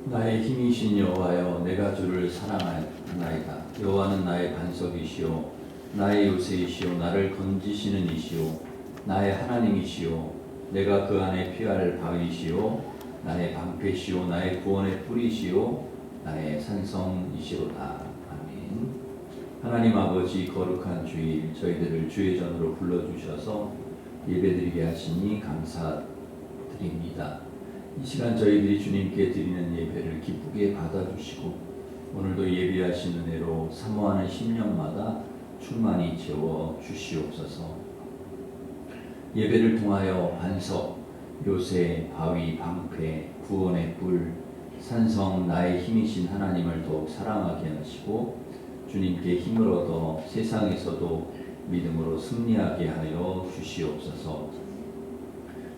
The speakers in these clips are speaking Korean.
나의 힘이신 여호와여, 내가 주를 사랑하나이다. 여호와는 나의 반석이시오, 나의 요새이시오, 나를 건지시는 이시오, 나의 하나님이시오. 내가 그 안에 피할 바위시오, 나의 방패시오, 나의 구원의 뿌리시오, 나의 산성이시로다. 아멘. 하나님 아버지, 거룩한 주일, 저희들을 주의 전으로 불러주셔서 예배드리게 하시니 감사드립니다. 이 시간 저희들이 주님께 드리는 예배를 기쁘게 받아주시고 오늘도 예배하신 은혜로 사모하는 심령마다 충만히 채워 주시옵소서. 예배를 통하여 반석, 요새, 바위, 방패, 구원의 뿔, 산성, 나의 힘이신 하나님을 더욱 사랑하게 하시고 주님께 힘을 얻어 세상에서도 믿음으로 승리하게 하여 주시옵소서.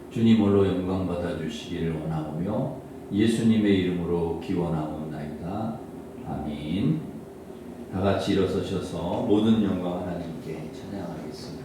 주님 홀로 영광 받아 주시기를 원하오며 예수님의 이름으로 기원하옵나이다. 아멘. 다 같이 일어서셔서 모든 영광 하나님께 찬양하겠습니다.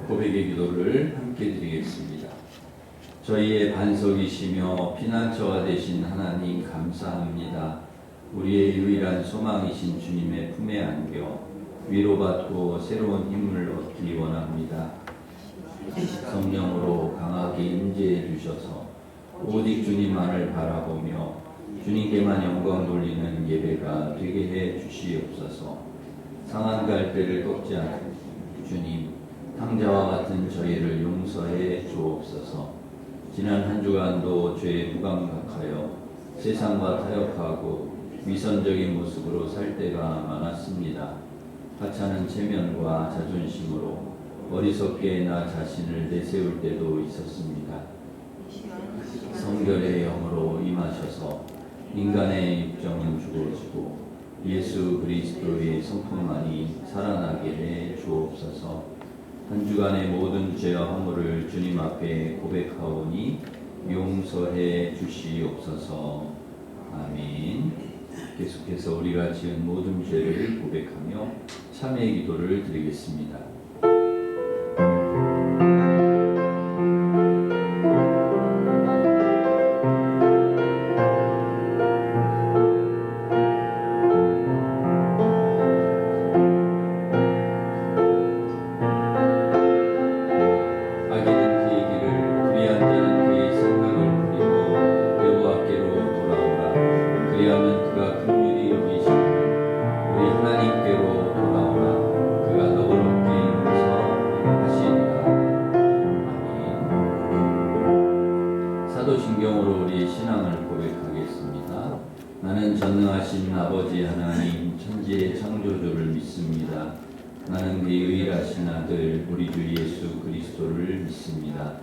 고백의 기도를 함께 드리겠습니다. 저희의 반석이시며 피난처가 되신 하나님 감사합니다. 우리의 유일한 소망이신 주님의 품에 안겨 위로받고 새로운 힘을 얻기 원합니다. 성령으로 강하게 임재해 주셔서 오직 주님만을 바라보며 주님께만 영광 돌리는 예배가 되게 해 주시옵소서. 상한 갈대를 꺾지 않고 주님, 탕자와 같은 저희를 용서해 주옵소서. 지난 한 주간도 죄에 무감각하여 세상과 타협하고 위선적인 모습으로 살 때가 많았습니다. 하찮은 체면과 자존심으로 어리석게 나 자신을 내세울 때도 있었습니다. 성결의 영으로 임하셔서 인간의 육정은 죽어지고 예수 그리스도의 성품만이 살아나게 해 주옵소서. 한 주간의 모든 죄와 허물을 주님 앞에 고백하오니 용서해 주시옵소서. 아멘. 계속해서 우리가 지은 모든 죄를 고백하며 참회의 기도를 드리겠습니다. 사도신경으로 우리의 신앙을 고백하겠습니다. 나는 전능하신 아버지 하나님 천지의 창조주를 믿습니다. 나는 그의 유일하신 아들 우리 주 예수 그리스도를 믿습니다.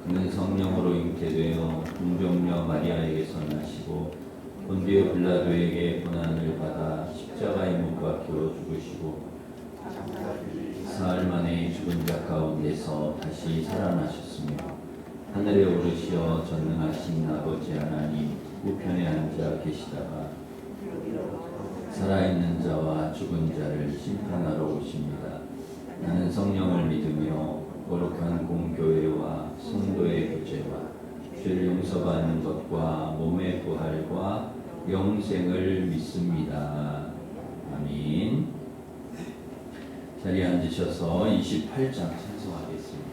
그는 성령으로 잉태되어 동정녀 마리아에게서 나시고 본디오 빌라도에게 고난을 받아 십자가에 못 박혀 죽으시고 사흘 만에 죽은 자 가운데서 다시 살아나셨으며 하늘에 오르시어 전능하신 아버지 하나님 우편에 앉아 계시다가 살아있는 자와 죽은 자를 심판하러 오십니다. 나는 성령을 믿으며 거룩한 공교회와 성도의 교제와 죄를 용서받는 것과 몸의 부활과 영생을 믿습니다. 아멘. 자리에 앉으셔서 28장 찬송하겠습니다.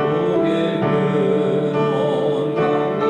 고개는 강이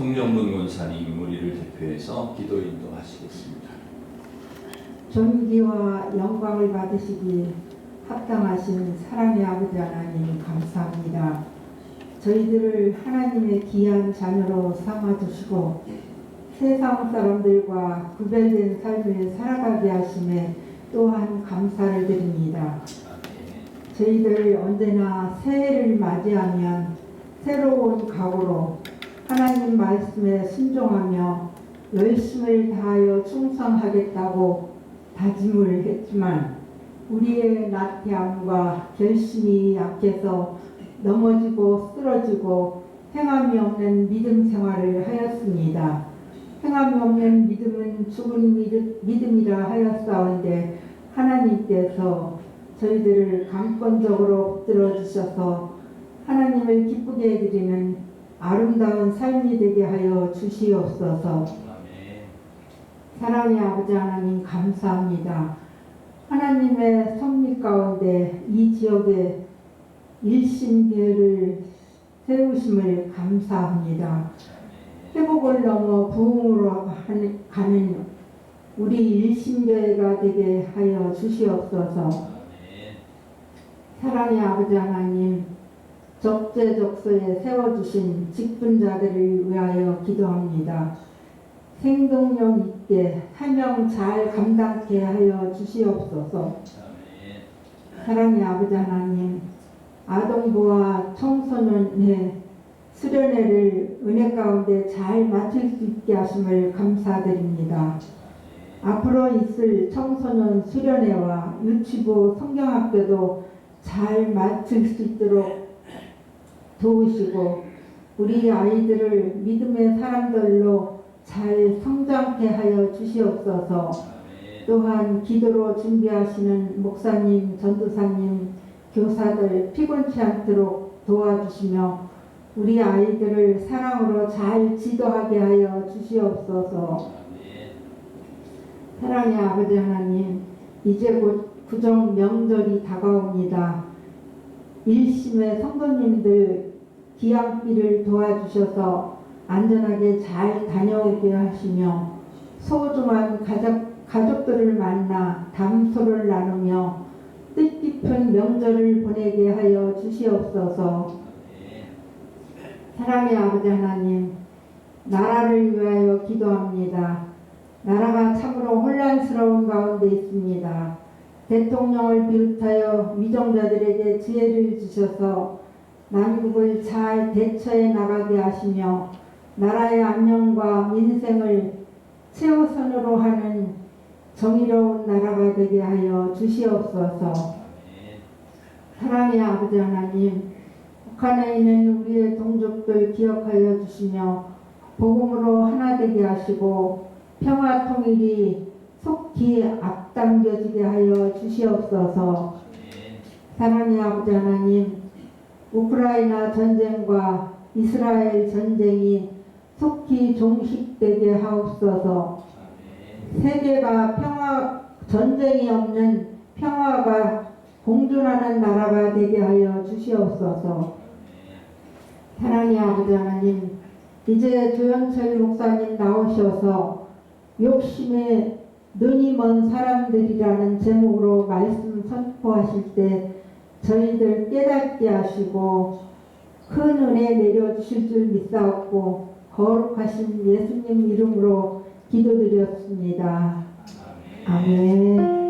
송정근 권사님 우리를 대표해서 기도 인도하시겠습니다. 존귀와 영광을 받으시기 합당하신 사랑의 아버지 하나님 감사합니다. 저희들을 하나님의 귀한 자녀로 삼아주시고 세상 사람들과 구별된 삶을 살아가게 하심에 또한 감사를 드립니다. 저희들 언제나 새해를 맞이하면 새로운 각오로 하나님 말씀에 순종하며 열심을 다하여 충성하겠다고 다짐을 했지만 우리의 나태함과 결심이 약해서 넘어지고 쓰러지고 행함이 없는 믿음 생활을 하였습니다. 행함이 없는 믿음은 죽은 믿음이라 하였사온데 하나님께서 저희들을 강권적으로 붙들어 주셔서 하나님을 기쁘게 해드리는 아름다운 삶이 되게 하여 주시옵소서. 사랑의 아버지 하나님 감사합니다. 하나님의 섭리 가운데 이 지역에 일심교회를 세우심을 감사합니다. 회복을 넘어 부흥으로 가는 우리 일심교회가 되게 하여 주시옵소서. 사랑의 아버지 하나님, 적재적소에 세워주신 직분자들을 위하여 기도합니다. 생동력 있게 사명 잘 감당케 하여 주시옵소서. 사랑의 아버지 하나님, 아동부와 청소년의 수련회를 은혜 가운데 잘 마칠 수 있게 하심을 감사드립니다. 앞으로 있을 청소년 수련회와 유치부 성경학교도 잘 마칠 수 있도록 도우시고 우리 아이들을 믿음의 사람들로 잘 성장케 하여 주시옵소서. 또한 기도로 준비하시는 목사님, 전도사님, 교사들 피곤치 않도록 도와주시며 우리 아이들을 사랑으로 잘 지도하게 하여 주시옵소서. 사랑의 아버지 하나님, 이제 곧 구정 명절이 다가옵니다. 일심의 성도님들 귀향길을 도와주셔서 안전하게 잘 다녀오게 하시며 소중한 가족들을 만나 담소를 나누며 뜻깊은 명절을 보내게 하여 주시옵소서. 사랑의 아버지 하나님, 나라를 위하여 기도합니다. 나라가 참으로 혼란스러운 가운데 있습니다. 대통령을 비롯하여 위정자들에게 지혜를 주셔서 난국을 잘 대처해 나가게 하시며 나라의 안녕과 민생을 최우선으로 하는 정의로운 나라가 되게 하여 주시옵소서. 사랑의 아버지 하나님, 북한에 있는 우리의 동족들 기억하여 주시며 복음으로 하나 되게 하시고 평화 통일이 속히 앞당겨지게 하여 주시옵소서. 사랑의 아버지 하나님, 우크라이나 전쟁과 이스라엘 전쟁이 속히 종식되게 하옵소서. 세계가 전쟁이 없는 평화가 공존하는 나라가 되게 하여 주시옵소서. 사랑의 아버지 하나님, 이제 조영철 목사님 나오셔서 욕심에 눈이 먼 사람들이라는 제목으로 말씀 선포하실 때 저희들 깨닫게 하시고 큰 은혜 내려주실 줄 믿사옵고 거룩하신 예수님 이름으로 기도드렸습니다. 아멘.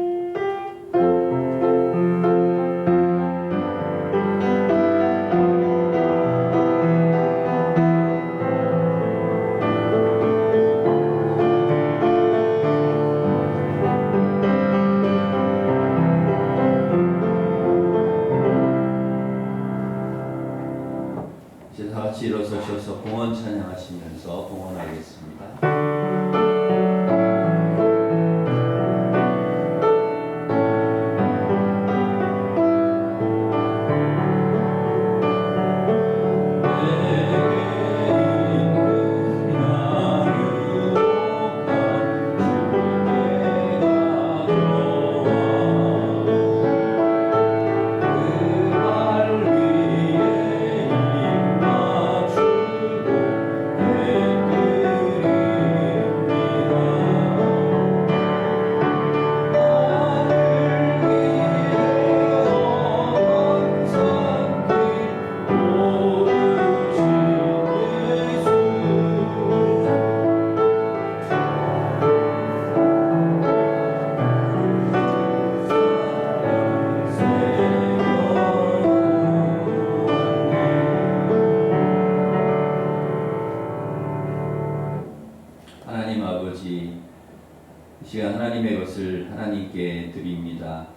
이제 다 같이 일어서셔서 봉헌 찬양하시면서 봉헌하겠습니다. 그 아버지, 이 시간 하나님의 것을 하나님께 드립니다.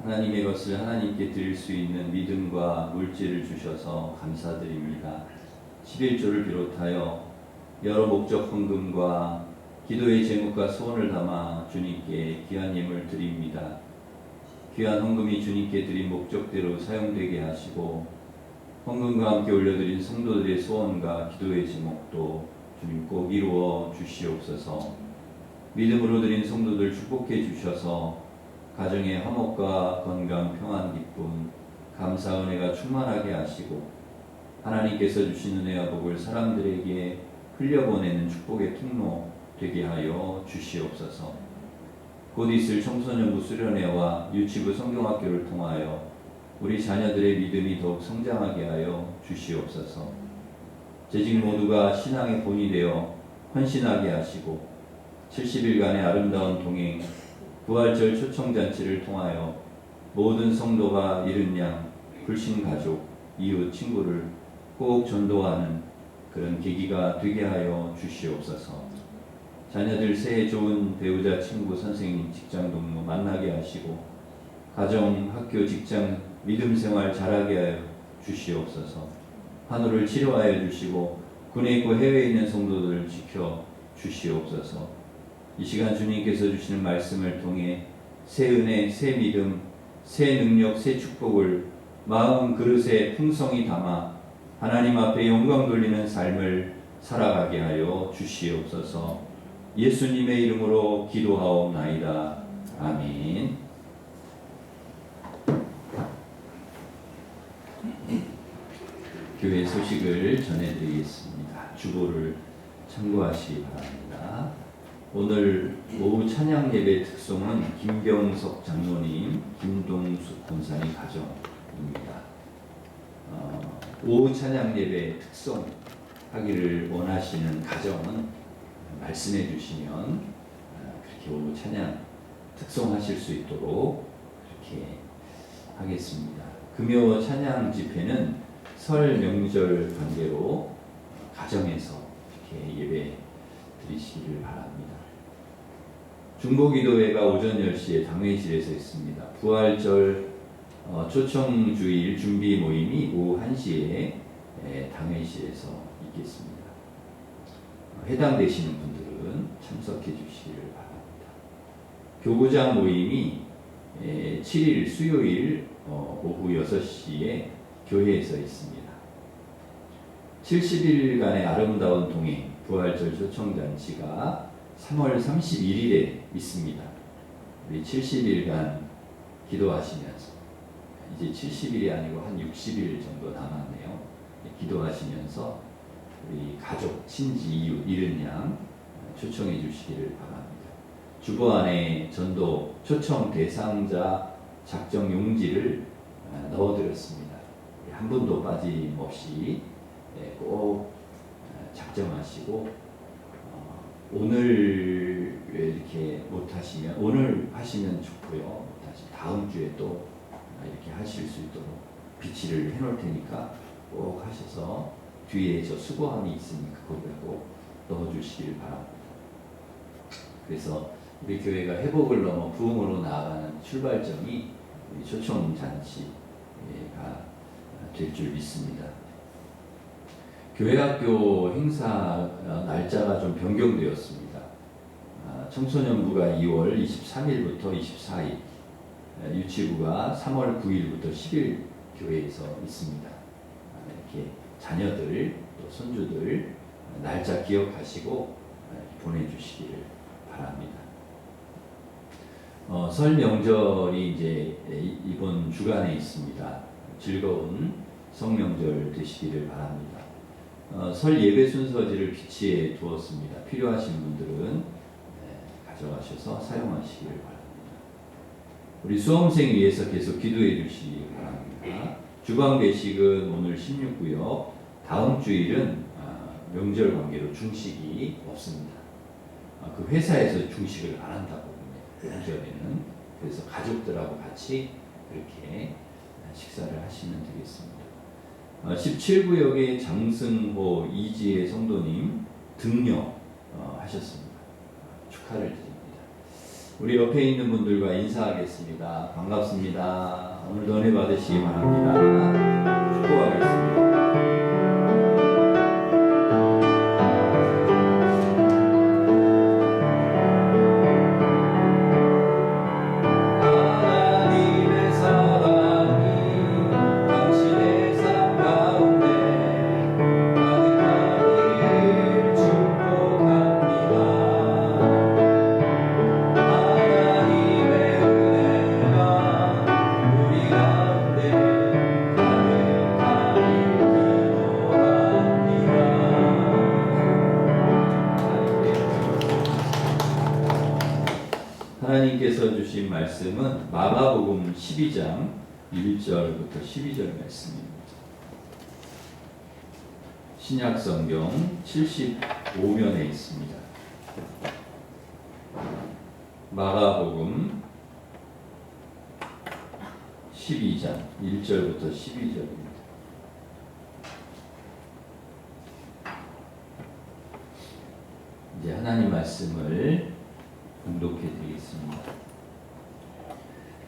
하나님의 것을 하나님께 드릴 수 있는 믿음과 물질을 주셔서 감사드립니다. 11조를 비롯하여 여러 목적 헌금과 기도의 제목과 소원을 담아 주님께 귀한 예물 드립니다. 귀한 헌금이 주님께 드린 목적대로 사용되게 하시고 헌금과 함께 올려드린 성도들의 소원과 기도의 제목도 주님 꼭 이루어 주시옵소서. 믿음으로 드린 성도들 축복해 주셔서 가정의 화목과 건강, 평안, 기쁨, 감사, 은혜가 충만하게 하시고 하나님께서 주신 은혜와 복을 사람들에게 흘려보내는 축복의 통로 되게 하여 주시옵소서. 곧 있을 청소년부 수련회와 유치부 성경학교를 통하여 우리 자녀들의 믿음이 더욱 성장하게 하여 주시옵소서. 재직 모두가 신앙의 본이 되어 헌신하게 하시고 70일간의 아름다운 동행, 부활절 초청잔치를 통하여 모든 성도가 이른 양, 불신 가족, 이웃, 친구를 꼭 전도하는 그런 계기가 되게 하여 주시옵소서. 자녀들 새해 좋은 배우자, 친구, 선생님, 직장 동료 만나게 하시고 가정, 학교, 직장, 믿음 생활 잘하게 하여 주시옵소서. 환우를 치료하여 주시고 군에 있고 해외에 있는 성도들을 지켜 주시옵소서. 이 시간 주님께서 주시는 말씀을 통해 새 은혜, 새 믿음, 새 능력, 새 축복을 마음 그릇에 풍성히 담아 하나님 앞에 영광 돌리는 삶을 살아가게 하여 주시옵소서. 예수님의 이름으로 기도하옵나이다. 아멘. 교회 소식을 전해드리겠습니다. 주보를 참고하시기 바랍니다. 오늘 오후 찬양 예배 특송은 김경석 장로님, 김동숙 권사님 가정입니다. 오후 찬양 예배 특송 하기를 원하시는 가정은 말씀해 주시면 그렇게 오후 찬양 특송하실 수 있도록 그렇게 하겠습니다. 금요 찬양 집회는 설 명절 관계로 가정에서 이렇게 예배 드리시기를 바랍니다. 중보기도회가 오전 10시에 당회실에서 있습니다. 부활절 초청주일 준비 모임이 오후 1시에 당회실에서 있겠습니다. 해당되시는 분들은 참석해 주시기를 바랍니다. 교구장 모임이 7일 수요일 오후 6시에 교회에서 있습니다. 70일간의 아름다운 동행 부활절 초청잔치가 3월 31일에 있습니다. 우리 70일간 기도하시면서 이제 70일이 아니고 한 60일 정도 남았네요. 기도하시면서 우리 가족, 친지, 이웃, 이른 양 초청해 주시기를 바랍니다. 주보 안에 전도 초청 대상자 작정 용지를 넣어드렸습니다. 한 분도 빠짐없이 꼭 작정하시고 오늘 이렇게 못하시면 오늘 하시면 좋고요. 다시 다음 주에 또 이렇게 하실 수 있도록 비치를 해놓을 테니까 꼭 하셔서 뒤에 저 수고함이 있으니까 거기에 꼭 넣어주시길 바랍니다. 그래서 우리 교회가 회복을 넘어 부흥으로 나아가는 출발점이 우리 초청잔치가 될 줄 믿습니다. 교회학교 행사 날짜가 좀 변경되었습니다. 청소년부가 2월 23일부터 24일, 유치부가 3월 9일부터 10일 교회에서 있습니다. 이렇게 자녀들 또 손주들 날짜 기억하시고 보내주시기를 바랍니다. 설 명절이 이제 이번 주간에 있습니다. 즐거운 성명절 되시기를 바랍니다. 설 예배 순서지를 비치해 두었습니다. 필요하신 분들은 가져가셔서 사용하시기를 바랍니다. 우리 수험생 위해서 계속 기도해 주시기 바랍니다. 주방 배식은 오늘 16구요. 다음 주일은 명절 관계로 중식이 없습니다. 그 회사에서 중식을 안 한다고 합니다. 명절에는. 그래서 가족들하고 같이 그렇게 식사를 하시면 되겠습니다. 17구역의 장승호 이지혜 성도님 등려 하셨습니다. 축하를 드립니다. 우리 옆에 있는 분들과 인사하겠습니다. 반갑습니다. 오늘도 은혜 받으시기 바랍니다. 축복하겠습니다. 하나님께서 주신 말씀은 마가복음 12장 1절부터 12절 말씀입니다. 신약성경 75면에 있습니다. 마가복음 12장 1절부터 12절입니다. 이제 하나님 말씀을 봉독해 드리겠습니다.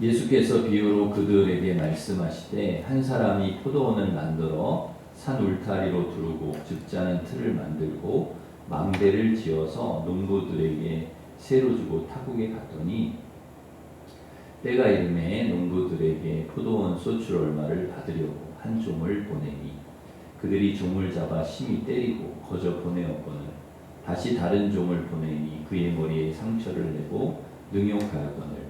예수께서 비유로 그들에게 말씀하시되 한 사람이 포도원을 만들어 산 울타리로 두르고 즙자는 틀을 만들고 망대를 지어서 농부들에게 새로 주고 타국에 갔더니 때가 이르매 농부들에게 포도원 소출 얼마를 받으려고 한 종을 보내니 그들이 종을 잡아 심히 때리고 거저 보내었거늘 다시 다른 종을 보내니 그의 머리에 상처를 내고 능욕하였거늘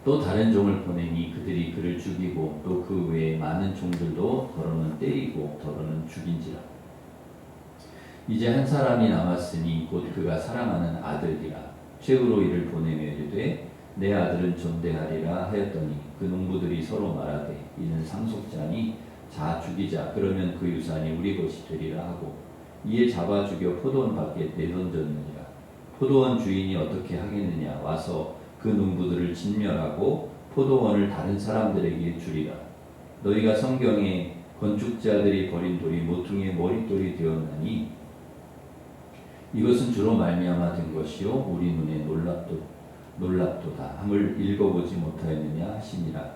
또 다른 종을 보내니 그들이 그를 죽이고 또 그 외에 많은 종들도 더러는 때리고 더러는 죽인지라. 이제 한 사람이 남았으니 곧 그가 사랑하는 아들이라. 최후로 이를 보내며 이르되 내 아들은 존대하리라 하였더니 그 농부들이 서로 말하되 이는 상속자니 자 죽이자 그러면 그 유산이 우리 것이 되리라 하고 이에 잡아 죽여 포도원 밖에 내던졌느니라. 포도원 주인이 어떻게 하겠느냐 와서 그 농부들을 진멸하고 포도원을 다른 사람들에게 주리라. 너희가 성경에 건축자들이 버린 돌이 모퉁이의 머릿돌이 되었나니 이것은 주로 말미암아 된 것이요 우리 눈에 놀랍도다 함을 읽어보지 못하였느냐 하시니라.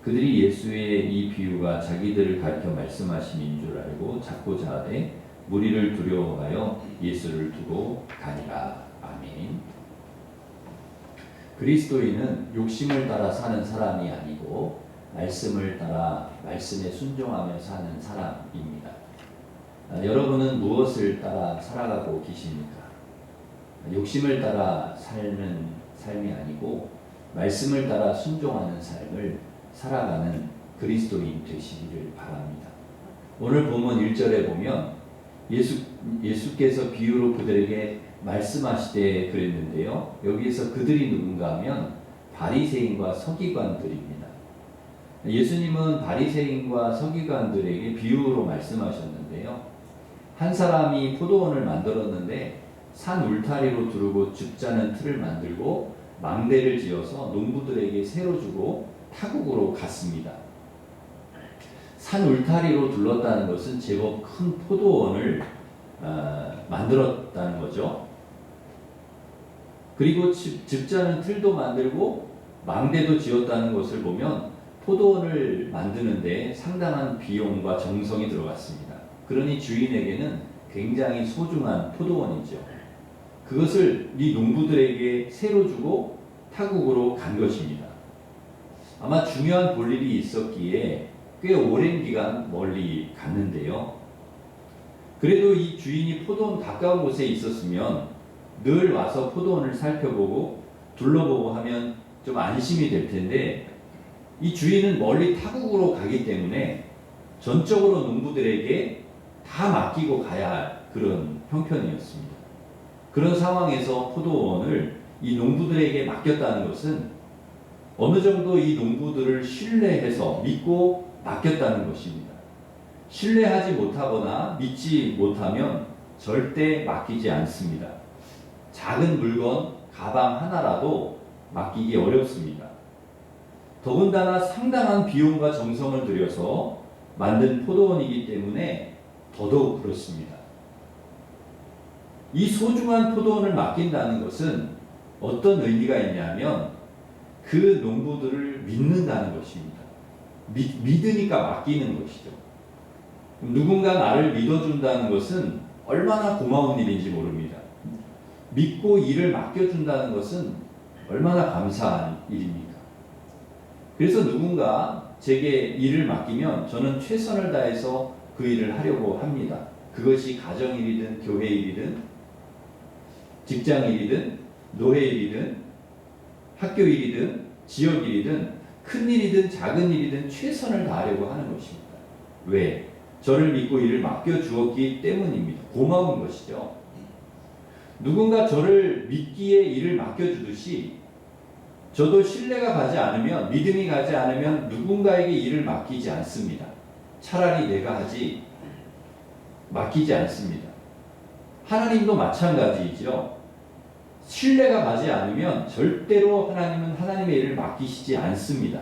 그들이 예수의 이 비유가 자기들을 가리켜 말씀하심인 줄 알고 찾고자 하되 무리를 두려워하여 예수를 두고 가니라. 아멘. 그리스도인은 욕심을 따라 사는 사람이 아니고 말씀을 따라 말씀에 순종하며 사는 사람입니다. 여러분은 무엇을 따라 살아가고 계십니까? 욕심을 따라 사는 삶이 아니고 말씀을 따라 순종하는 삶을 살아가는 그리스도인 되시기를 바랍니다. 오늘 본문 1절에 보면 예수께서 비유로 그들에게 말씀하시되 그랬는데요. 여기에서 그들이 누군가 하면 바리새인과 서기관들입니다. 예수님은 바리새인과 서기관들에게 비유로 말씀하셨는데요. 한 사람이 포도원을 만들었는데 산 울타리로 두르고 줍자는 틀을 만들고 망대를 지어서 농부들에게 새로 주고 타국으로 갔습니다. 산 울타리로 둘렀다는 것은 제법 큰 포도원을 만들었다는 거죠. 그리고 즙자는 틀도 만들고 망대도 지었다는 것을 보면 포도원을 만드는데 상당한 비용과 정성이 들어갔습니다. 그러니 주인에게는 굉장히 소중한 포도원이죠. 그것을 이 농부들에게 새로 주고 타국으로 간 것입니다. 아마 중요한 볼일이 있었기에 꽤 오랜 기간 멀리 갔는데요. 그래도 이 주인이 포도원 가까운 곳에 있었으면 늘 와서 포도원을 살펴보고 둘러보고 하면 좀 안심이 될 텐데 이 주인은 멀리 타국으로 가기 때문에 전적으로 농부들에게 다 맡기고 가야 할 그런 형편이었습니다. 그런 상황에서 포도원을 이 농부들에게 맡겼다는 것은 어느 정도 이 농부들을 신뢰해서 믿고 맡겼다는 것입니다. 신뢰하지 못하거나 믿지 못하면 절대 맡기지 않습니다. 작은 물건, 가방 하나라도 맡기기 어렵습니다. 더군다나 상당한 비용과 정성을 들여서 만든 포도원이기 때문에 더더욱 그렇습니다. 이 소중한 포도원을 맡긴다는 것은 어떤 의미가 있냐면 그 농부들을 믿는다는 것입니다. 믿으니까 맡기는 것이죠. 누군가 나를 믿어준다는 것은 얼마나 고마운 일인지 모릅니다. 믿고 일을 맡겨준다는 것은 얼마나 감사한 일입니까? 그래서 누군가 제게 일을 맡기면 저는 최선을 다해서 그 일을 하려고 합니다. 그것이 가정일이든 교회일이든 직장일이든 노예일이든 학교일이든 지역일이든 큰일이든 작은일이든 최선을 다하려고 하는 것입니다. 왜? 저를 믿고 일을 맡겨주었기 때문입니다. 고마운 것이죠. 누군가 저를 믿기에 일을 맡겨주듯이 저도 신뢰가 가지 않으면, 믿음이 가지 않으면 누군가에게 일을 맡기지 않습니다. 차라리 내가 하지 맡기지 않습니다. 하나님도 마찬가지이죠. 신뢰가 가지 않으면 절대로 하나님은 하나님의 일을 맡기시지 않습니다.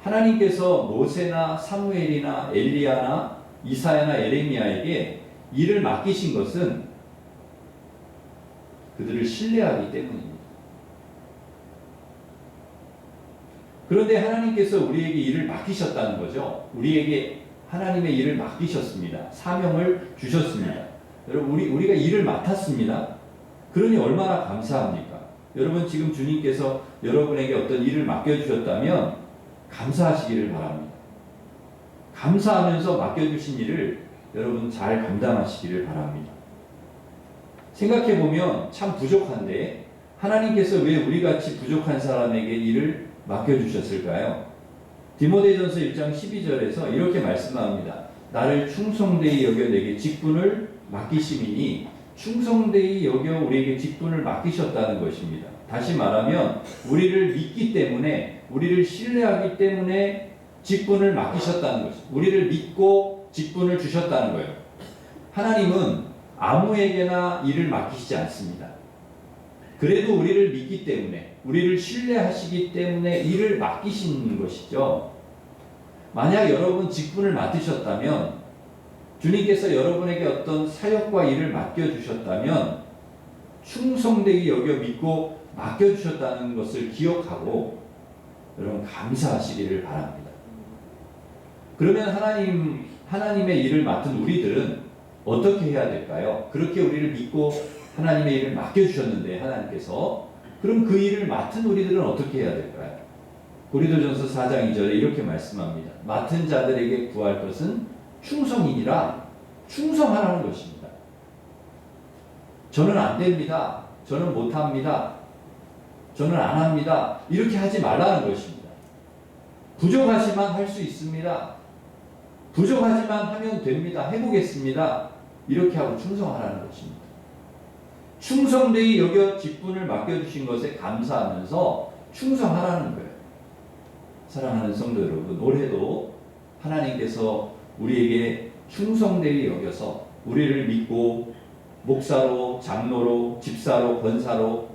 하나님께서 모세나 사무엘이나 엘리야나 이사야나 에레미야에게 일을 맡기신 것은 그들을 신뢰하기 때문입니다. 그런데 하나님께서 우리에게 일을 맡기셨다는 거죠. 우리에게 하나님의 일을 맡기셨습니다. 사명을 주셨습니다. 여러분, 우리가 일을 맡았습니다. 그러니 얼마나 감사합니까? 여러분, 지금 주님께서 여러분에게 어떤 일을 맡겨주셨다면 감사하시기를 바랍니다. 감사하면서 맡겨주신 일을 여러분 잘 감당하시기를 바랍니다. 생각해보면 참 부족한데 하나님께서 왜 우리같이 부족한 사람에게 일을 맡겨주셨을까요? 디모데전서 1장 12절에서 이렇게 말씀합니다. 나를 충성되이 여겨 내게 직분을 맡기심이니, 충성되이 여겨 우리에게 직분을 맡기셨다는 것입니다. 다시 말하면 우리를 믿기 때문에, 우리를 신뢰하기 때문에 직분을 맡기셨다는 것입니다. 우리를 믿고 직분을 주셨다는 거예요. 하나님은 아무에게나 일을 맡기시지 않습니다. 그래도 우리를 믿기 때문에, 우리를 신뢰하시기 때문에 일을 맡기시는 것이죠. 만약 여러분 직분을 맡으셨다면, 주님께서 여러분에게 어떤 사역과 일을 맡겨주셨다면 충성되게 여겨 믿고 맡겨주셨다는 것을 기억하고 여러분 감사하시기를 바랍니다. 그러면 하나님의 일을 맡은 우리들은 어떻게 해야 될까요? 그렇게 우리를 믿고 하나님의 일을 맡겨주셨는데 하나님께서, 그럼 그 일을 맡은 우리들은 어떻게 해야 될까요? 고린도전서 4장 2절에 이렇게 말씀합니다. 맡은 자들에게 구할 것은 충성이니라. 충성하라는 것입니다. 저는 안 됩니다. 저는 못합니다. 저는 안 합니다. 이렇게 하지 말라는 것입니다. 부족하지만 할 수 있습니다. 부족하지만 하면 됩니다. 해보겠습니다. 이렇게 하고 충성하라는 것입니다. 충성되이 여겨 직분을 맡겨주신 것에 감사하면서 충성하라는 거예요. 사랑하는 성도 여러분, 올해도 하나님께서 우리에게 충성되이 여겨서 우리를 믿고 목사로, 장로로, 집사로, 권사로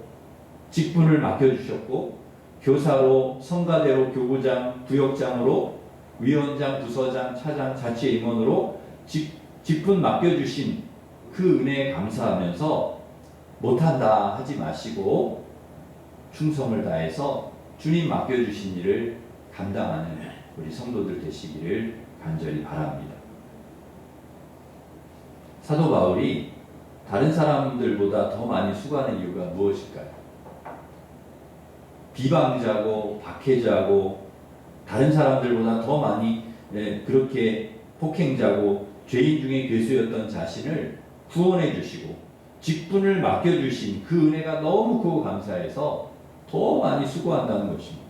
직분을 맡겨주셨고, 교사로, 성가대로, 교구장, 부역장으로, 위원장, 부서장, 차장, 자치 임원으로 직분 맡겨주신 그 은혜에 감사하면서 못한다 하지 마시고 충성을 다해서 주님 맡겨주신 일을 감당하는 우리 성도들 되시기를 간절히 바랍니다. 사도 바울이 다른 사람들보다 더 많이 수고하는 이유가 무엇일까요? 비방자고 박해자고 다른 사람들보다 더 많이 그렇게 폭행자고 죄인 중에 괴수였던 자신을 구원해 주시고 직분을 맡겨주신 그 은혜가 너무 크고 감사해서 더 많이 수고한다는 것입니다.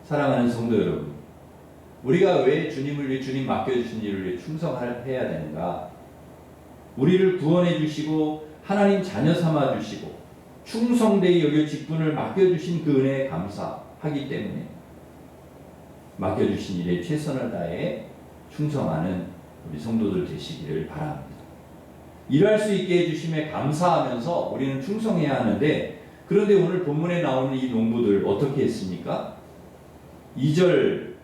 사랑하는 성도 여러분, 우리가 왜 주님을 위해, 주님 맡겨주신 일을 위해 충성해야 되는가? 우리를 구원해 주시고 하나님 자녀 삼아 주시고 충성되이 여겨 직분을 맡겨주신 그 은혜에 감사하기 때문에 맡겨주신 일에 최선을 다해 충성하는 우리 성도들 되시기를 바랍니다. 일할 수 있게 해주심에 감사하면서 우리는 충성해야 하는데, 그런데 오늘 본문에 나오는 이 농부들 어떻게 했습니까? 2절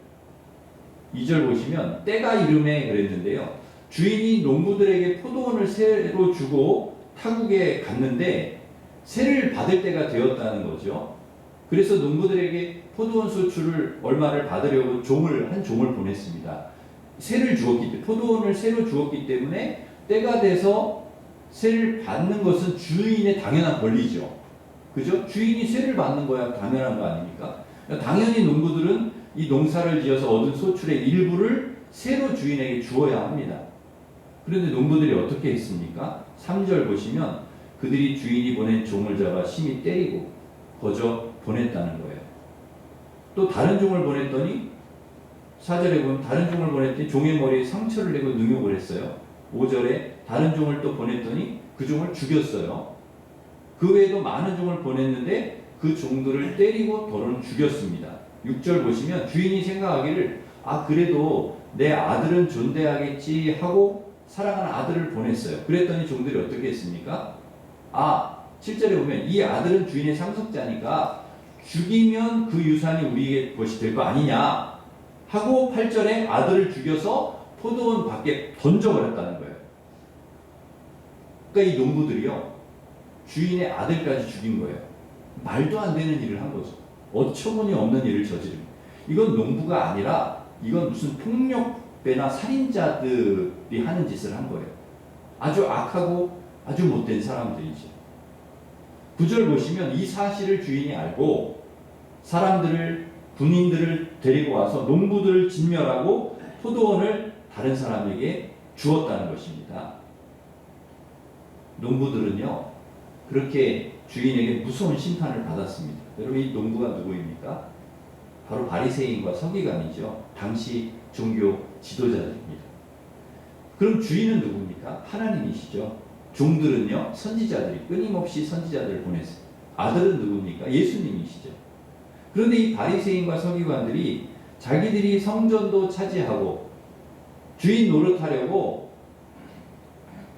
보시면 때가 이름에 그랬는데요. 주인이 농부들에게 포도원을 새로 주고 타국에 갔는데 세를 받을 때가 되었다는 거죠. 그래서 농부들에게 포도원 소출을 얼마를 받으려고 한 종을 보냈습니다. 세를 주었기 때문에, 포도원을 새로 주었기 때문에 때가 돼서 세를 받는 것은 주인의 당연한 권리죠. 그죠? 주인이 세를 받는 거야 당연한 거 아닙니까? 당연히 농부들은 이 농사를 지어서 얻은 소출의 일부를 새로 주인에게 주어야 합니다. 그런데 농부들이 어떻게 했습니까? 3절 보시면 그들이 주인이 보낸 종을 잡아 심히 때리고 거저 보냈다는 거예요. 또 다른 종을 보냈더니 4절에 보면 다른 종을 보냈더니 종의 머리에 상처를 내고 능욕을 했어요. 5절에 다른 종을 또 보냈더니 그 종을 죽였어요. 그 외에도 많은 종을 보냈는데 그 종들을 때리고 더러는 죽였습니다. 6절 보시면 주인이 생각하기를 그래도 내 아들은 존대하겠지 하고 사랑하는 아들을 보냈어요. 그랬더니 종들이 어떻게 했습니까? 7절에 보면 이 아들은 주인의 상속자니까 죽이면 그 유산이 우리의 것이 될 거 아니냐 하고 8절에 아들을 죽여서 포도원 밖에 던져버렸다는 거예요. 그러니까 이 농부들이요 주인의 아들까지 죽인 거예요. 말도 안 되는 일을 한 거죠. 어처구니 없는 일을 저지른 거예요. 이건 농부가 아니라 이건 무슨 폭력배나 살인자들이 하는 짓을 한 거예요. 아주 악하고 아주 못된 사람들이죠. 9절 보시면 이 사실을 주인이 알고 군인들을 데리고 와서 농부들을 진멸하고 포도원을 다른 사람에게 주었다는 것입니다. 농부들은요 그렇게 주인에게 무서운 심판을 받았습니다. 여러분 이 농부가 누구입니까? 바로 바리새인과 서기관이죠. 당시 종교 지도자들입니다. 그럼 주인은 누굽니까? 하나님이시죠. 종들은요 선지자들이 끊임없이 선지자들을 보냈어요. 아들은 누굽니까? 예수님이시죠. 그런데 이 바리새인과 서기관들이 자기들이 성전도 차지하고 주인 노릇하려고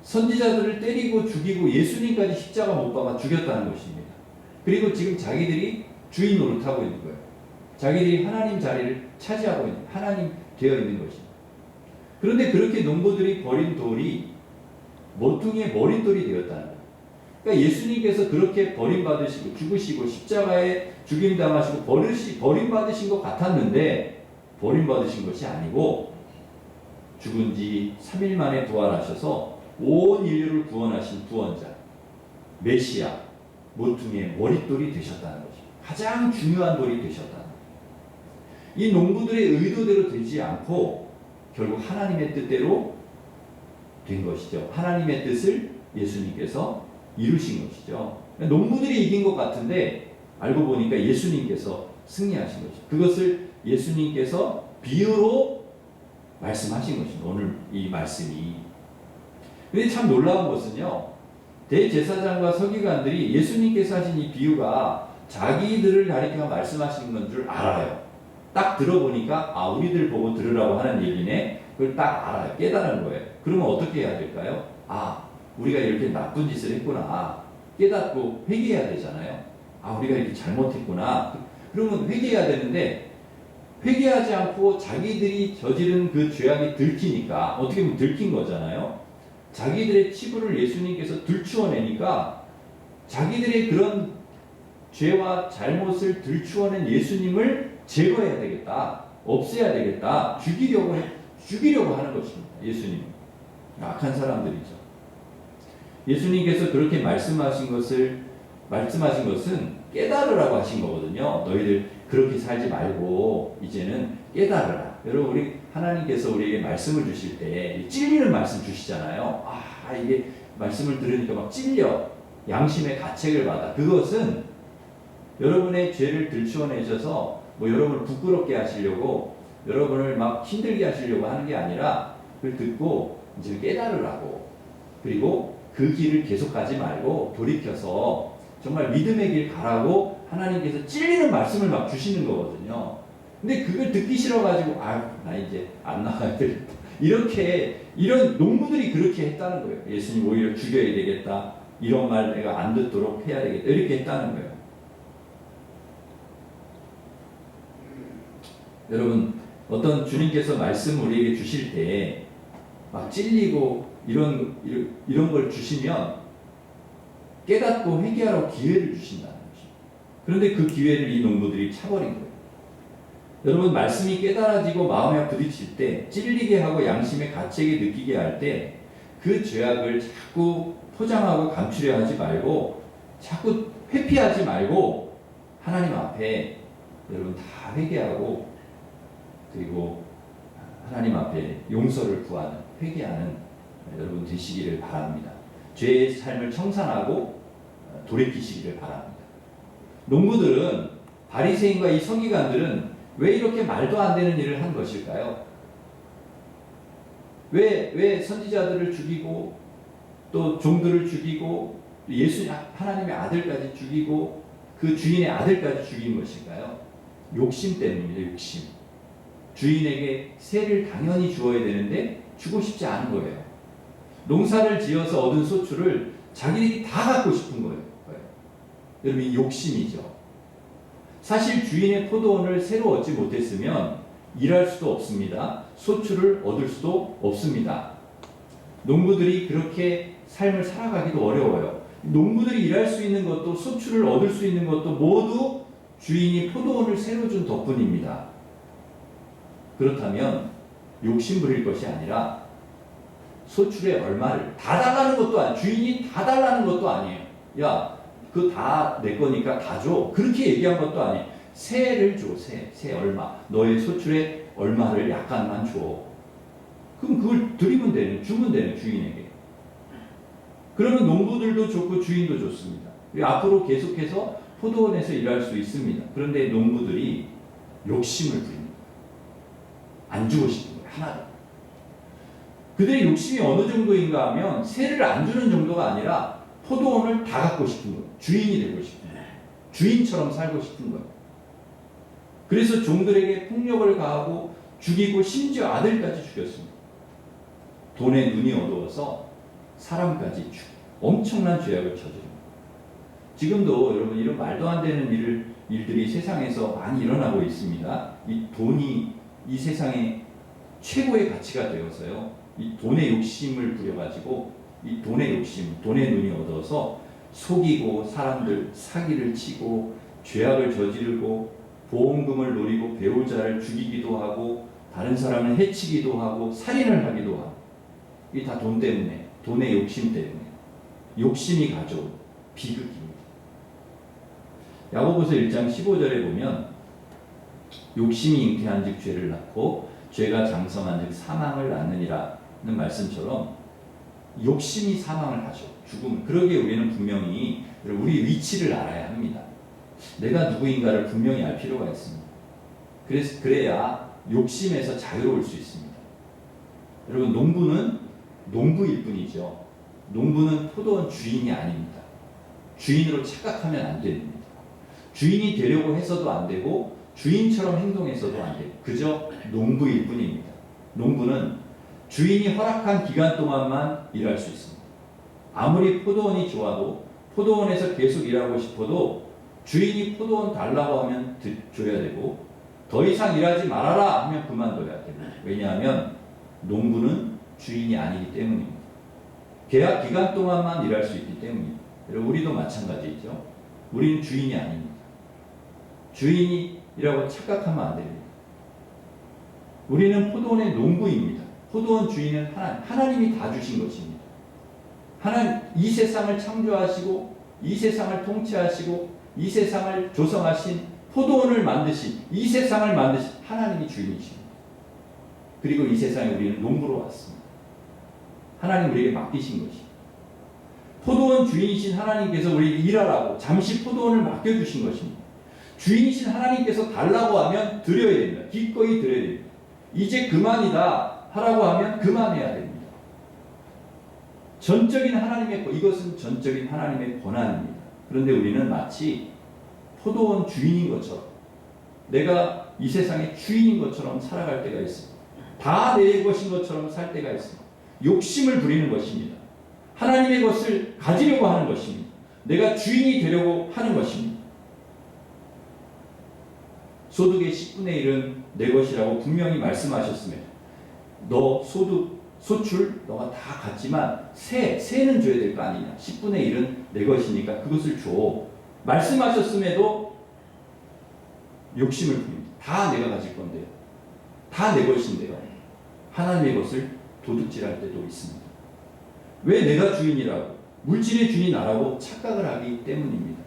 선지자들을 때리고 죽이고 예수님까지 십자가 못 박아 죽였다는 것입니다. 그리고 지금 자기들이 주인 노릇하고 있는 거예요. 자기들이 하나님 자리를 차지하고 있는, 하나님 되어 있는 것입니다. 그런데 그렇게 농부들이 버린 돌이 모퉁이의 머릿돌이 되었다는 거예요. 그러니까 예수님께서 그렇게 버림받으시고 죽으시고 십자가에 죽임당하시고 버림받으신 것 같았는데 버림받으신 것이 아니고 죽은 지 3일 만에 부활하셔서 온 인류를 구원하신 구원자 메시아 모퉁이의 머릿돌이 되셨다는 것입니다. 가장 중요한 돌이 되셨다는 거예요. 이 농부들의 의도대로 되지 않고 결국 하나님의 뜻대로 된 것이죠. 하나님의 뜻을 예수님께서 이루신 것이죠. 농부들이 이긴 것 같은데 알고 보니까 예수님께서 승리하신 것이죠. 그것을 예수님께서 비유로 말씀하신 것입니다. 오늘 이 말씀이. 근데 참 놀라운 것은요. 대제사장과 서기관들이 예수님께서 하신 이 비유가 자기들을 가리켜 말씀하시는 건 줄 알아요. 딱 들어보니까 우리들 보고 들으라고 하는 얘기네. 그걸 딱 알아요. 깨달은 거예요. 그러면 어떻게 해야 될까요? 우리가 이렇게 나쁜 짓을 했구나. 깨닫고 회개해야 되잖아요. 우리가 이렇게 잘못했구나. 그러면 회개해야 되는데 회개하지 않고 자기들이 저지른 그 죄악이 들키니까 어떻게 보면 들킨 거잖아요. 자기들의 치부를 예수님께서 들추어내니까 자기들의 그런 죄와 잘못을 들추어낸 예수님을 제거해야 되겠다. 없애야 되겠다. 죽이려고 하는 것입니다. 예수님. 악한 사람들이죠. 예수님께서 그렇게 말씀하신 것은 깨달으라고 하신 거거든요. 너희들 그렇게 살지 말고 이제는 깨달으라. 여러분 우리 하나님께서 우리에게 말씀을 주실 때 찔리는 말씀 주시잖아요. 이게 말씀을 들으니까 막 찔려. 양심의 가책을 받아. 그것은 여러분의 죄를 들추어내셔서 여러분을 부끄럽게 하시려고 여러분을 막 힘들게 하시려고 하는 게 아니라 그걸 듣고 이제 깨달으라고. 그리고 그 길을 계속 가지 말고 돌이켜서 정말 믿음의 길 가라고 하나님께서 찔리는 말씀을 막 주시는 거거든요. 근데 그걸 듣기 싫어가지고 나 이제 안 나가야 되겠다. 이런 농부들이 그렇게 했다는 거예요. 예수님 오히려 죽여야 되겠다. 이런 말 내가 안 듣도록 해야 되겠다. 이렇게 했다는 거예요. 여러분 어떤 주님께서 말씀을 우리에게 주실 때 막 찔리고 이런 걸 주시면 깨닫고 회개하러 기회를 주신다는 거죠. 그런데 그 기회를 이 농부들이 차버린 거예요. 여러분, 말씀이 깨달아지고 마음에 부딪힐 때, 찔리게 하고 양심의 가책에 느끼게 할 때 그 죄악을 자꾸 포장하고 감추려 하지 말고, 자꾸 회피하지 말고 하나님 앞에 여러분 다 회개하고, 그리고 하나님 앞에 용서를 구하는, 회개하는 여러분 되시기를 바랍니다. 죄의 삶을 청산하고 돌이키시기를 바랍니다. 농부들은, 바리새인과 이 서기관들은 왜 이렇게 말도 안 되는 일을 한 것일까요? 왜 선지자들을 죽이고 또 종들을 죽이고 예수 하나님의 아들까지 죽이고 그 주인의 아들까지 죽인 것일까요? 욕심 때문입니다. 욕심. 주인에게 세를 당연히 주어야 되는데 주고 싶지 않은 거예요. 농사를 지어서 얻은 소출을 자기들이 다 갖고 싶은 거예요. 여러분, 이 욕심이죠. 사실 주인의 포도원을 새로 얻지 못했으면 일할 수도 없습니다. 소출을 얻을 수도 없습니다. 농부들이 그렇게 삶을 살아가기도 어려워요. 농부들이 일할 수 있는 것도, 소출을 얻을 수 있는 것도 모두 주인이 포도원을 새로 준 덕분입니다. 그렇다면 욕심 부릴 것이 아니라 소출의 얼마를 다 달라는 것도 아니에요. 주인이 다 달라는 것도 아니에요. 야, 그거 다 내 거니까 다 줘. 그렇게 얘기한 것도 아니에요. 세를 줘. 세 얼마. 너의 소출의 얼마를 약간만 줘. 그럼 그걸 드리면 되는, 주면 되는, 주인에게. 그러면 농부들도 좋고 주인도 좋습니다. 앞으로 계속해서 포도원에서 일할 수 있습니다. 그런데 농부들이 욕심을 부립니다. 안 주고 싶은 거예요. 하나도. 그들의 욕심이 어느 정도인가 하면 세를 안 주는 정도가 아니라 포도원을 다 갖고 싶은 거예요. 주인이 되고 싶은 거예요. 주인처럼 살고 싶은 거예요. 그래서 종들에게 폭력을 가하고 죽이고 심지어 아들까지 죽였습니다. 돈에 눈이 어두워서 사람까지 엄청난 죄악을 저지릅니다. 지금도 여러분 이런 말도 안 되는 일들이 세상에서 많이 일어나고 있습니다. 이 돈이 이 세상의 최고의 가치가 되어서요. 이 돈의 욕심을 부려가지고 이 돈의 욕심, 돈의 눈이 어두워서 속이고 사람들 사기를 치고 죄악을 저지르고 보험금을 노리고 배우자를 죽이기도 하고 다른 사람을 해치기도 하고 살인을 하기도 하고 이게 다 돈 때문에, 돈의 욕심 때문에, 욕심이 가져온 비극입니다. 야고보서 1장 15절에 보면 욕심이 잉태한 즉 죄를 낳고 죄가 장성한 즉 사망을 낳느니라는 말씀처럼 욕심이 사망을 하죠. 죽음. 그러기에 우리는 분명히 우리 위치를 알아야 합니다. 내가 누구인가를 분명히 알 필요가 있습니다. 그래야 욕심에서 자유로울 수 있습니다. 여러분, 농부는 농부일 뿐이죠. 농부는 포도원 주인이 아닙니다. 주인으로 착각하면 안 됩니다. 주인이 되려고 해서도 안 되고 주인처럼 행동해서도 안 되고 그저 농부일 뿐입니다. 농부는 주인이 허락한 기간 동안만 일할 수 있습니다. 아무리 포도원이 좋아도 포도원에서 계속 일하고 싶어도 주인이 포도원 달라고 하면 줘야 되고 더 이상 일하지 말아라 하면 그만둬야 됩니다. 왜냐하면 농부는 주인이 아니기 때문입니다. 계약 기간 동안만 일할 수 있기 때문입니다. 우리도 마찬가지죠. 우리는 주인이 아닙니다. 주인이라고 착각하면 안 됩니다. 우리는 포도원의 농부입니다. 포도원 주인은 하나님이 다 주신 것입니다. 하나님, 이 세상을 창조하시고 이 세상을 통치하시고 이 세상을 조성하신 포도원을 만드신 이 세상을 만드신 하나님이 주인이십니다. 그리고 이 세상에 우리는 농부로 왔습니다. 하나님 우리에게 맡기신 것입니다. 포도원 주인이신 하나님께서 우리에게 일하라고 잠시 포도원을 맡겨주신 것입니다. 주인이신 하나님께서 달라고 하면 드려야 됩니다. 기꺼이 드려야 됩니다. 이제 그만이다 하라고 하면 그만해야 됩니다. 이것은 전적인 하나님의 권한입니다. 그런데 우리는 마치 포도원 주인인 것처럼 내가 이 세상의 주인인 것처럼 살아갈 때가 있습니다. 다 내 것인 것처럼 살 때가 있습니다. 욕심을 부리는 것입니다. 하나님의 것을 가지려고 하는 것입니다. 내가 주인이 되려고 하는 것입니다. 소득의 10분의 1은 내 것이라고 분명히 말씀하셨습니다. 너 소출 너가 다 갖지만 세는 줘야 될 거 아니냐. 10분의 1은 내 것이니까 그것을 줘. 말씀하셨음에도 욕심을 부립니다. 다 내가 가질 건데요. 다 내 것인데요. 하나님의 것을 도둑질할 때도 있습니다. 왜 내가 주인이라고, 물질의 주인이 나라고 착각을 하기 때문입니다.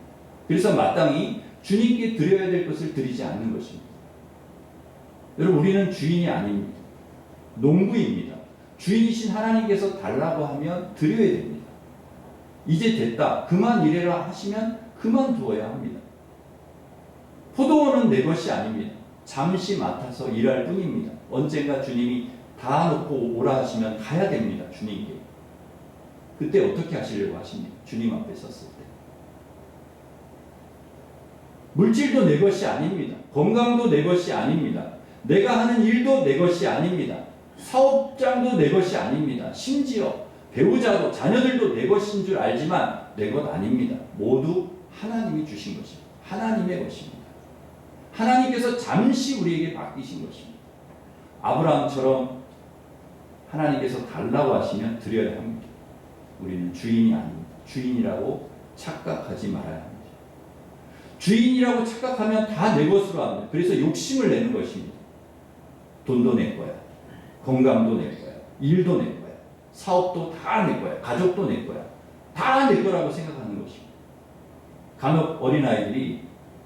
그래서 마땅히 주님께 드려야 될 것을 드리지 않는 것입니다. 여러분, 우리는 주인이 아닙니다. 농부입니다. 주인이신 하나님께서 달라고 하면 드려야 됩니다. 이제 됐다, 그만 일해라 하시면 그만두어야 합니다. 포도원은 내 것이 아닙니다. 잠시 맡아서 일할 뿐입니다. 언젠가 주님이 다 놓고 오라 하시면 가야 됩니다. 주님께. 그때 어떻게 하시려고 하십니까? 주님 앞에 섰을 때. 물질도 내 것이 아닙니다. 건강도 내 것이 아닙니다. 내가 하는 일도 내 것이 아닙니다. 사업장도 내 것이 아닙니다. 심지어 배우자도 자녀들도 내 것인 줄 알지만 내 것 아닙니다. 모두 하나님이 주신 것입니다. 하나님의 것입니다. 하나님께서 잠시 우리에게 맡기신 것입니다. 아브라함처럼 하나님께서 달라고 하시면 드려야 합니다. 우리는 주인이 아닙니다. 주인이라고 착각하지 말아야 합니다. 주인이라고 착각하면 다 내 것으로 합니다. 그래서 욕심을 내는 것입니다. 돈도 내 거야. 건강도 내 거야. 일도 내 거야. 사업도 다 내 거야. 가족도 내 거야. 다 내 거라고 생각하는 것입니다. 간혹 어린아이들이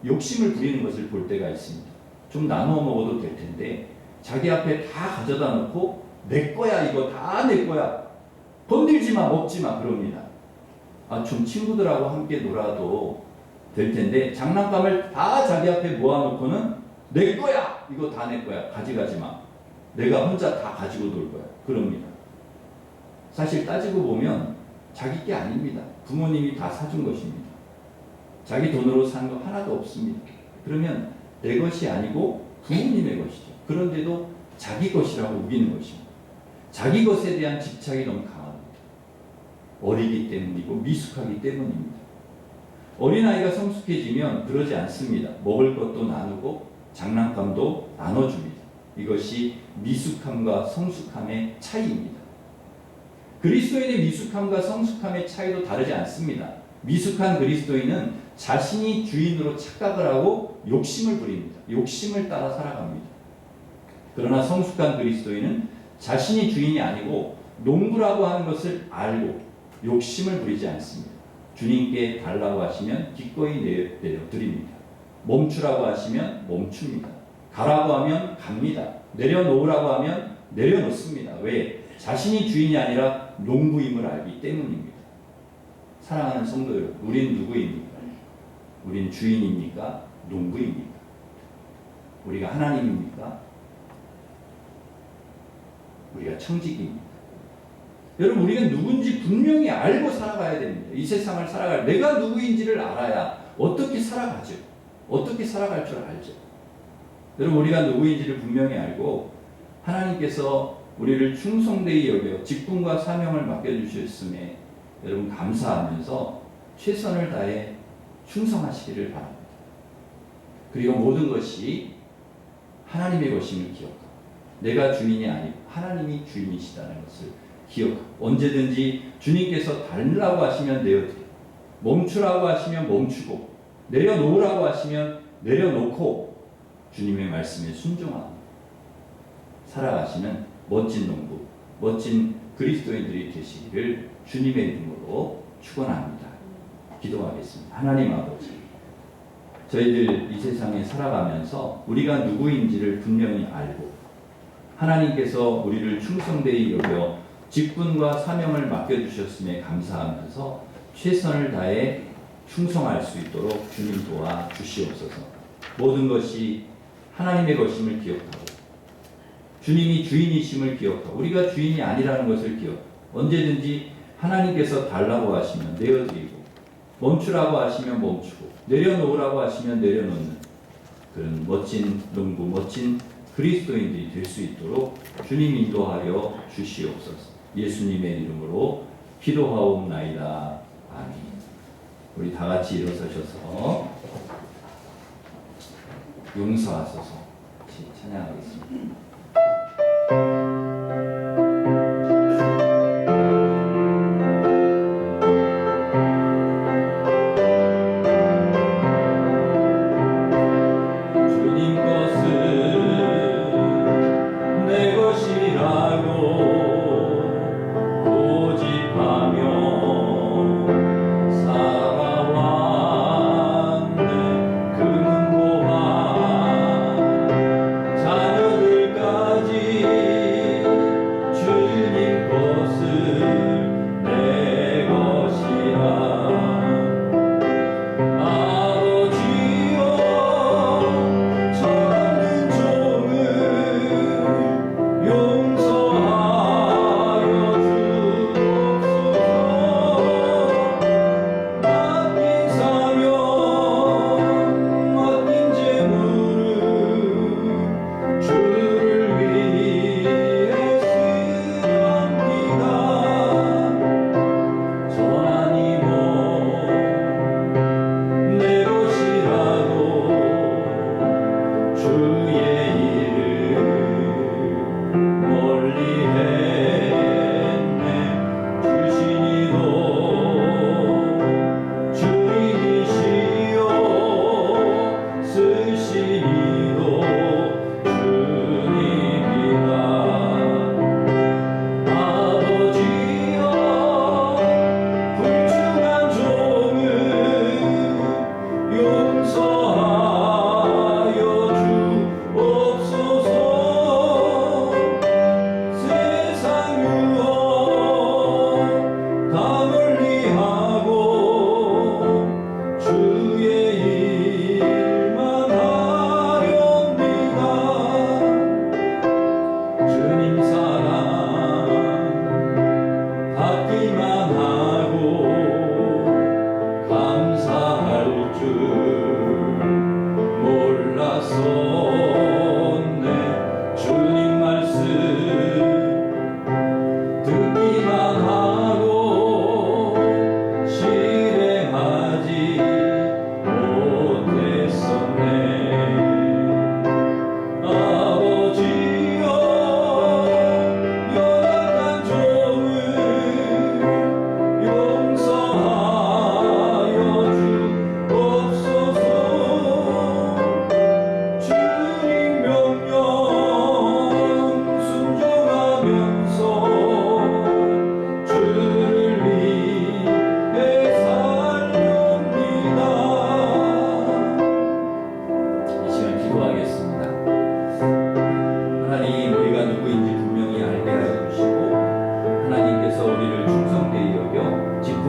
욕심을 부리는 것을 볼 때가 있습니다. 좀 나누어 먹어도 될 텐데 자기 앞에 다 가져다 놓고 내 거야, 이거 다 내 거야, 건들지 마, 먹지 마, 그럽니다. 좀 친구들하고 함께 놀아도 될 텐데 장난감을 다 자기 앞에 모아놓고는 내 거야, 이거 다 내 거야, 가져가지 마, 내가 혼자 다 가지고 놀 거야, 그럽니다. 사실 따지고 보면 자기 게 아닙니다. 부모님이 다 사준 것입니다. 자기 돈으로 산 거 하나도 없습니다. 그러면 내 것이 아니고 부모님의 것이죠. 그런데도 자기 것이라고 우기는 것입니다. 자기 것에 대한 집착이 너무 강합니다. 어리기 때문이고 미숙하기 때문입니다. 어린아이가 성숙해지면 그러지 않습니다. 먹을 것도 나누고 장난감도 나눠줍니다. 이것이 미숙함과 성숙함의 차이입니다. 그리스도인의 미숙함과 성숙함의 차이도 다르지 않습니다. 미숙한 그리스도인은 자신이 주인으로 착각을 하고 욕심을 부립니다. 욕심을 따라 살아갑니다. 그러나 성숙한 그리스도인은 자신이 주인이 아니고 농부라고 하는 것을 알고 욕심을 부리지 않습니다. 주님께 달라고 하시면 기꺼이 내려드립니다. 멈추라고 하시면 멈춥니다. 가라고 하면 갑니다. 내려놓으라고 하면 내려놓습니다. 왜? 자신이 주인이 아니라 농부임을 알기 때문입니다. 사랑하는 성도 여러분, 우린 누구입니까? 우린 주인입니까? 농부입니까? 우리가 하나님입니까? 우리가 청지기입니다. 여러분, 우리가 누군지 분명히 알고 살아가야 됩니다. 이 세상을 살아갈, 내가 누구인지를 알아야 어떻게 살아가죠. 어떻게 살아갈 줄 알죠. 여러분, 우리가 누구인지를 분명히 알고 하나님께서 우리를 충성되이 여겨 직분과 사명을 맡겨주셨음에 여러분 감사하면서 최선을 다해 충성하시기를 바랍니다. 그리고 모든 것이 하나님의 것임을 기억하고 내가 주인이 아니고 하나님이 주인이시다는 것을 기억하고 언제든지 주님께서 달라고 하시면 내어드리고 멈추라고 하시면 멈추고 내려놓으라고 하시면 내려놓고 주님의 말씀에 순종하고 살아가시는 멋진 농부, 멋진 그리스도인들이 되시기를 주님의 이름으로 축원합니다. 기도하겠습니다. 하나님 아버지, 저희들 이 세상에 살아가면서 우리가 누구인지를 분명히 알고 하나님께서 우리를 충성되이 여겨 직분과 사명을 맡겨주셨음에 감사하면서 최선을 다해 충성할 수 있도록 주님 도와 주시옵소서. 모든 것이 하나님의 것임을 기억하고 주님이 주인이심을 기억하고 우리가 주인이 아니라는 것을 기억하고 언제든지 하나님께서 달라고 하시면 내어드리고 멈추라고 하시면 멈추고 내려놓으라고 하시면 내려놓는 그런 멋진 농부, 멋진 그리스도인들이 될 수 있도록 주님 인도하여 주시옵소서. 예수님의 이름으로 기도하옵나이다. 아멘. 우리 다 같이 일어서셔서 용서하소서 찬양하겠습니다.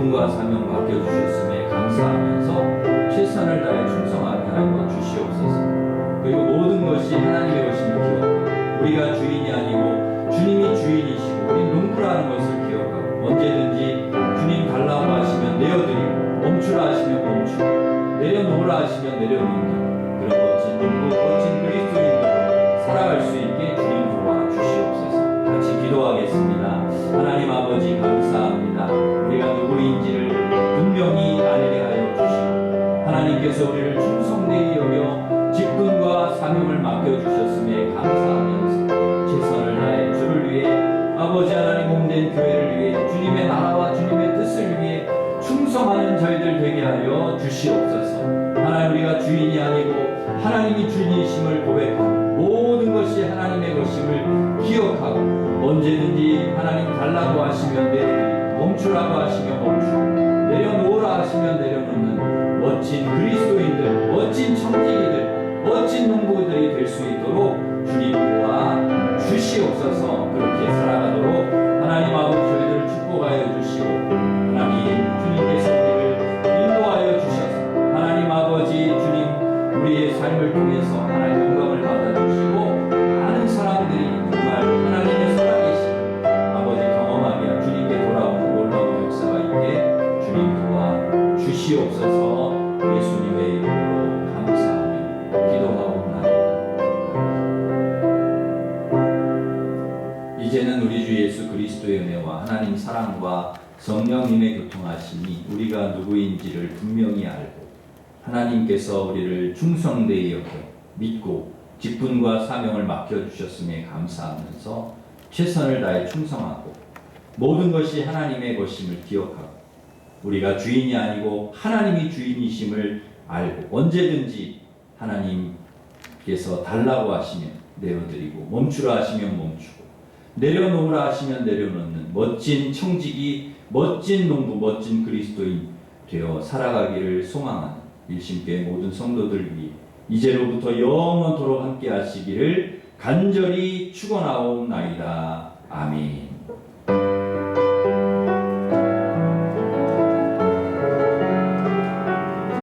직분과 사명 맡겨주셨음에 감사하면서 최선을 다해 충성하게 하여 주시옵소서. 그리고 모든 것이 하나님의 것임을 기억하고 우리가 주인이 아니고 주님이 주인이시고 우리 농부라는 것을 기억하고 언제든지 주님 달라고 하시면 내어드리고 멈추라 하시면 멈추고 내려놓으라 하시면 내려놓는 그런 멋진 농부, 멋진 그리스도인으로 살아갈 수 있게 주님 도와주시옵소서. 같이 기도하겠습니다. 하나님 아버지 감사합니다. 우리가 누구인지를 분명히 알게 하여 주시고 하나님께서 우리를 충성되이 여겨 직분과 사명을 맡겨주셨음에 감사하면서 최선을 다해 주를 위해 아버지 하나님 몸된 교회를 위해 주님의 나라와 주님의 뜻을 위해 충성하는 저희들 되게 하여 주시옵소서. 하나님 우리가 주인이 아니고 하나님이 주인이심을 고백하고 모든 것이 하나님의 것임을 기억하고 언제든지 하나님 달라고 하시면 내려드리고 멈추라고 하시면 멈추고 내려놓으라 하시면 내려놓는 멋진 그리스도인들, 멋진 청지기들, 멋진 농부들이 될 수 있도록 주님 도와 주시옵소서. 그렇게 살아가도록 하나님 아버지 저희들을 축복하여 주시고 하나님 주님께서 우리를 인도하여 주셔서 하나님 아버지 주님 우리의 삶을 통해서 하나님 영광을 받아주시고 많은 사람들이 정말 하나님의 살아계신 아버지 경험하며 주님께 돌아오는 놀라운 역사가 있게 주님 도와 주시옵소서. 예수님의 이름으로 감사하며 기도하옵나이다. 이제는 우리 주 예수 그리스도의 은혜와 하나님 사랑과 성령님의 교통하심이 우리가 누구인지를 분명히 알고 하나님께서 우리를 충성되이 여겨 믿고 직분과 사명을 맡겨주셨음에 감사하면서 최선을 다해 충성하고 모든 것이 하나님의 것임을 기억하고 우리가 주인이 아니고 하나님이 주인이심을 알고 언제든지 하나님께서 달라고 하시면 내어드리고 멈추라 하시면 멈추고 내려놓으라 하시면 내려놓는 멋진 청지기, 멋진 농부, 멋진 그리스도인 되어 살아가기를 소망하는 일심교회 모든 성도들 위해 이제로부터 영원토록 함께 하시기를 간절히 축원하옵나이다. 아멘.